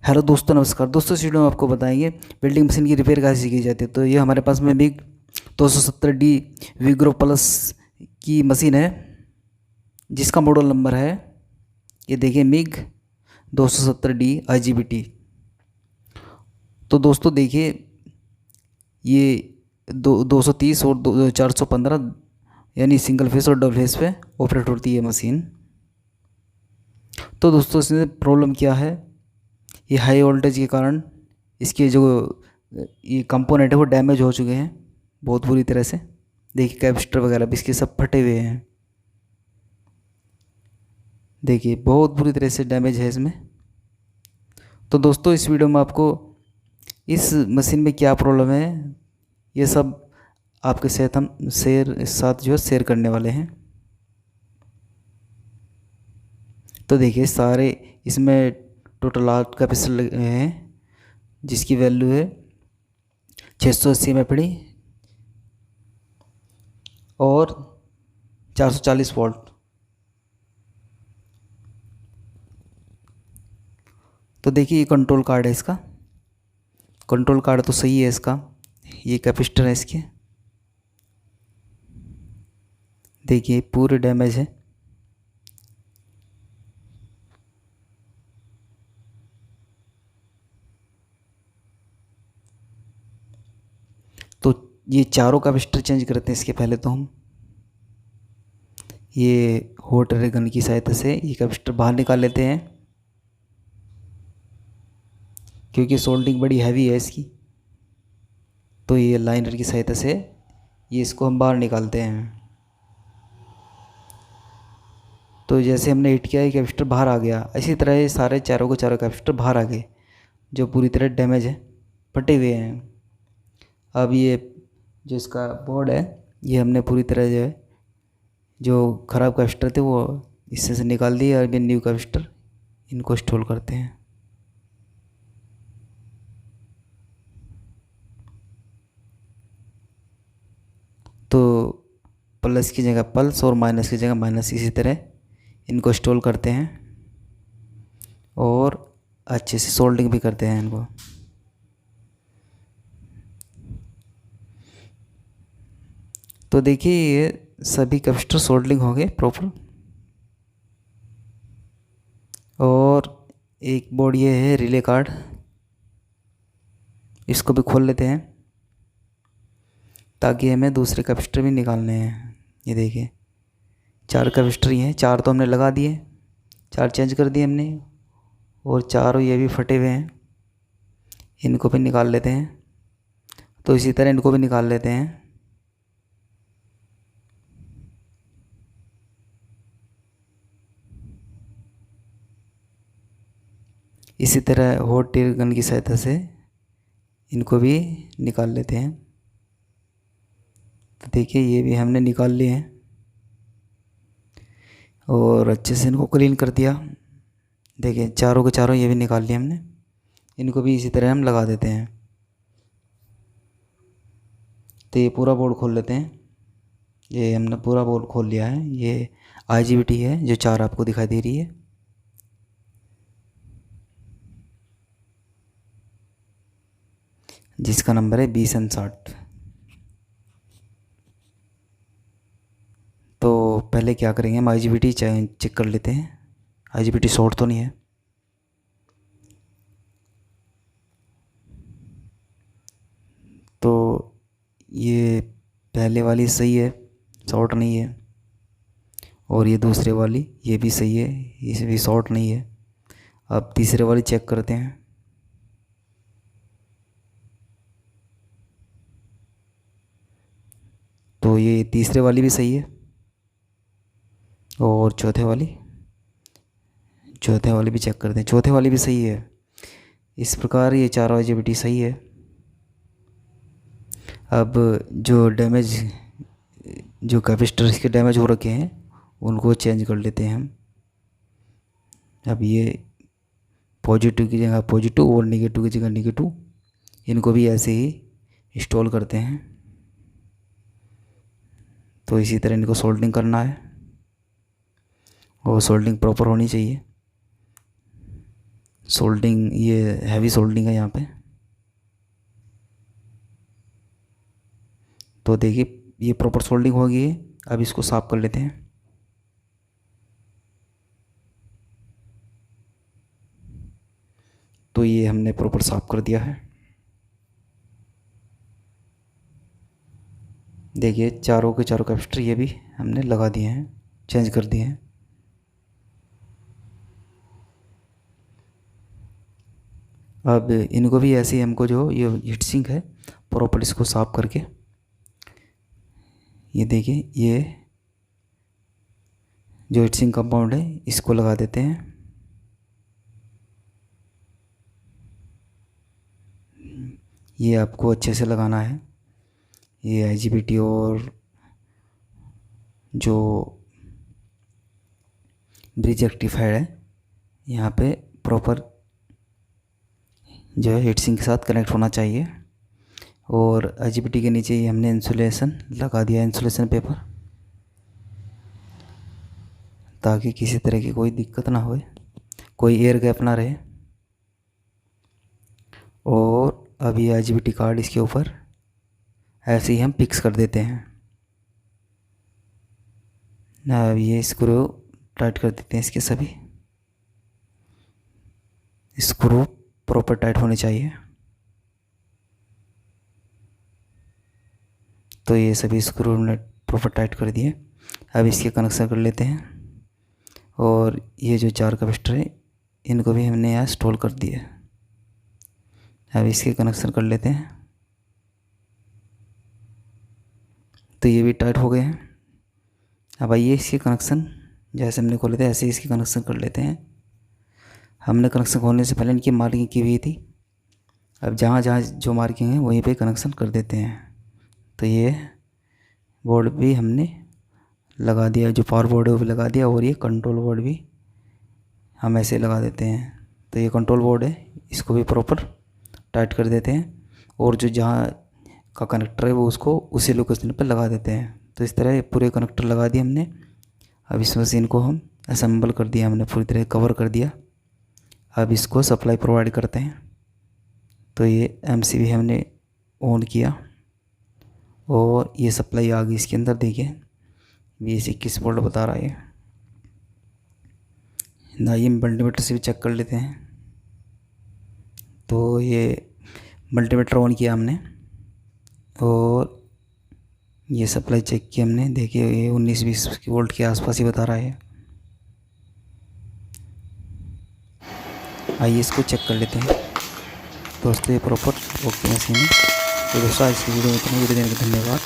Hello दोस्तों, नमस्कार दोस्तों। इस वीडियो में आपको बताएंगे वेल्डिंग मशीन की रिपेयर कैसे की जाती है। तो ये हमारे पास में मिग 270D विग्रो प्लस की मशीन है, जिसका मॉडल नंबर है, ये देखिए, मिग 270D IGBT। तो दोस्तों देखिए, ये 230 और 415 यानी सिंगल फेस और डबल फेस पे ऑपरेट होती है मशीन। तो दोस्तों इसमें प्रॉब्लम क्या है, ये हाई वोल्टेज के कारण इसके जो ये कंपोनेंट है वो डैमेज हो चुके हैं बहुत बुरी तरह से। देखिए कैपेसिटर वगैरह भी इसके सब फटे हुए हैं। देखिए बहुत बुरी तरह से डैमेज है इसमें। तो दोस्तों इस वीडियो में आपको इस मशीन में क्या प्रॉब्लम है, ये सब आपके साथ हम साथ जो है शेयर करने वाले हैं। तो देखिए सारे इसमें टोटल 8 कैपेसिटर लगे हैं, जिसकी वैल्यू है 680 MFD और 440 वोल्ट। तो देखिए ये कंट्रोल कार्ड है इसका। कंट्रोल कार्ड तो सही है इसका। ये कैपेसिटर है इसके, देखिए पूरे डैमेज है। तो ये चारों कैपेसिटर चेंज करते हैं इसके पहले। तो हम ये हॉट एयर गन की सहायता से ये कैपेसिटर बाहर निकाल लेते हैं, क्योंकि सोल्डिंग बड़ी हैवी है इसकी। तो ये लाइनर की सहायता से ये इसको हम बाहर निकालते हैं। तो जैसे हमने हिट किया, ये कैपेसिटर बाहर आ गया। इसी तरह ये सारे चारों के चारों कैपेसिटर बाहर आ गए, जो पूरी तरह डैमेज है, फटे हुए हैं। अब ये जो इसका बोर्ड है, ये हमने पूरी तरह जो है, जो ख़राब कैपेसिटर थे वो इससे से निकाल दिए, और ये न्यू कैपेसिटर इनको इंस्टॉल करते हैं। तो प्लस की जगह प्लस और माइनस की जगह माइनस, इसी तरह इनको इंस्टॉल करते हैं और अच्छे से सोल्डिंग भी करते हैं इनको। तो देखिए ये सभी कैपेसिटर सोल्डिंग हो गए प्रॉपर। और एक बोर्ड ये है रिले कार्ड, इसको भी खोल लेते हैं ताकि हमें दूसरे कैपेसिटर भी निकालने हैं। ये देखिए 4 कैपेसिटर ही हैं, 4 तो हमने लगा दिए, 4 चेंज कर दिए हमने, और 4 ये भी फटे हुए हैं, इनको भी निकाल लेते हैं। तो इसी तरह इनको भी निकाल लेते हैं। इसी तरह हॉट एयर गन की सहायता से इनको भी निकाल लेते हैं। तो देखिए ये भी हमने निकाल लिए हैं और अच्छे से इनको क्लीन कर दिया। देखिए चारों के चारों ये भी निकाल लिए हमने, इनको भी इसी तरह हम लगा देते हैं। तो ये पूरा बोर्ड खोल लेते हैं। ये हमने पूरा बोर्ड खोल लिया है। ये IGBT है जो 4 आपको दिखाई दे रही है। जिसका नंबर है 2060। तो पहले क्या करेंगे, हम IGBT चेक कर लेते हैं, IGBT शॉर्ट तो नहीं है। तो ये पहले वाली सही है, शॉर्ट नहीं है। और ये दूसरे वाली ये भी सही है, ये भी शॉर्ट नहीं है। अब तीसरे वाली चेक करते हैं। तो ये तीसरे वाली भी सही है, और चौथे वाली भी चेक करते हैं, चौथे वाली भी सही है। इस प्रकार ये चारों IGBT सही है। अब जो कैपेसिटर इसके डैमेज हो रखे हैं उनको चेंज कर लेते हैं हम। अब ये पॉजिटिव की जगह पॉजिटिव और नेगेटिव की जगह नेगेटिव, इनको भी ऐसे ही इंस्टॉल करते हैं। तो इसी तरह इनको सोल्डिंग करना है, और सोल्डिंग प्रॉपर होनी चाहिए। सोल्डिंग, ये हैवी सोल्डिंग है यहाँ पे। तो देखिए ये प्रॉपर सोल्डिंग हो गई है। अब इसको साफ़ कर लेते हैं। तो ये हमने प्रॉपर साफ़ कर दिया है। देखिए चारों के चारों कैपेसिटर ये भी हमने लगा दिए हैं, चेंज कर दिए हैं। अब इनको भी ऐसे ही हमको जो ये हीट सिंक है प्रॉपर इसको साफ़ करके, ये देखिए ये जो हीट सिंक कंपाउंड है इसको लगा देते हैं। ये आपको अच्छे से लगाना है। ये IGBT और जो ब्रिज रेक्टिफायर है यहाँ पे प्रॉपर जो है हीट सिंक के साथ कनेक्ट होना चाहिए। और IGBT के नीचे ही हमने इंसुलेशन लगा दिया, इंसुलेशन पेपर, ताकि किसी तरह की कोई दिक्कत ना हो, कोई एयर गैप ना रहे। और अब ये IGBT कार्ड इसके ऊपर ऐसे ही हम फिक्स कर देते हैं। अब ये स्क्रू टाइट कर देते हैं, इसके सभी स्क्रू प्रॉपर टाइट होने चाहिए। तो ये सभी स्क्रू हमने प्रॉपर टाइट कर दिए। अब इसके कनेक्शन कर लेते हैं। और ये जो 4 कैपेसिटर है इनको भी हमने यहाँ इंस्टॉल कर दिए। अब इसके कनेक्शन कर लेते हैं। तो ये भी टाइट हो गए हैं। अब आइए इसके कनेक्शन जैसे हमने खोले थे ऐसे इसके कनेक्शन कर लेते हैं। हमने कनेक्शन खोलने से पहले इनकी मार्किंग की हुई थी। अब जहाँ जहाँ जो मार्किंग है वहीं पे कनेक्शन कर देते हैं। तो ये बोर्ड भी हमने लगा दिया, जो पावर बोर्ड है वो भी लगा दिया, और ये कंट्रोल बोर्ड भी हम ऐसे लगा देते हैं। तो ये कंट्रोल बोर्ड है, इसको भी प्रॉपर टाइट कर देते हैं। और जो जहाँ का कनेक्टर है वो उसको उसी लोकेशन पर लगा देते हैं। तो इस तरह पूरे कनेक्टर लगा दिए हमने। अब इस मशीन को हम असेंबल कर दिया, हमने पूरी तरह कवर कर दिया। अब इसको सप्लाई प्रोवाइड करते हैं। तो ये MCB हमने ऑन किया और ये सप्लाई आ गई इसके अंदर। देखिए 20-21 वोल्ट बता रहा है। ना ये मल्टीमीटर से भी चेक कर लेते हैं। तो ये मल्टीमीटर ऑन किया हमने और ये सप्लाई चेक की हमने। देखिए ये 19-20 वोल्ट के आसपास ही बता रहा है। आइए इसको चेक कर लेते हैं। दोस्तों ये प्रॉपर ओके मशीन है। तो दोस्तों आज की वीडियो में इतना, वीडियो देने के धन्यवाद।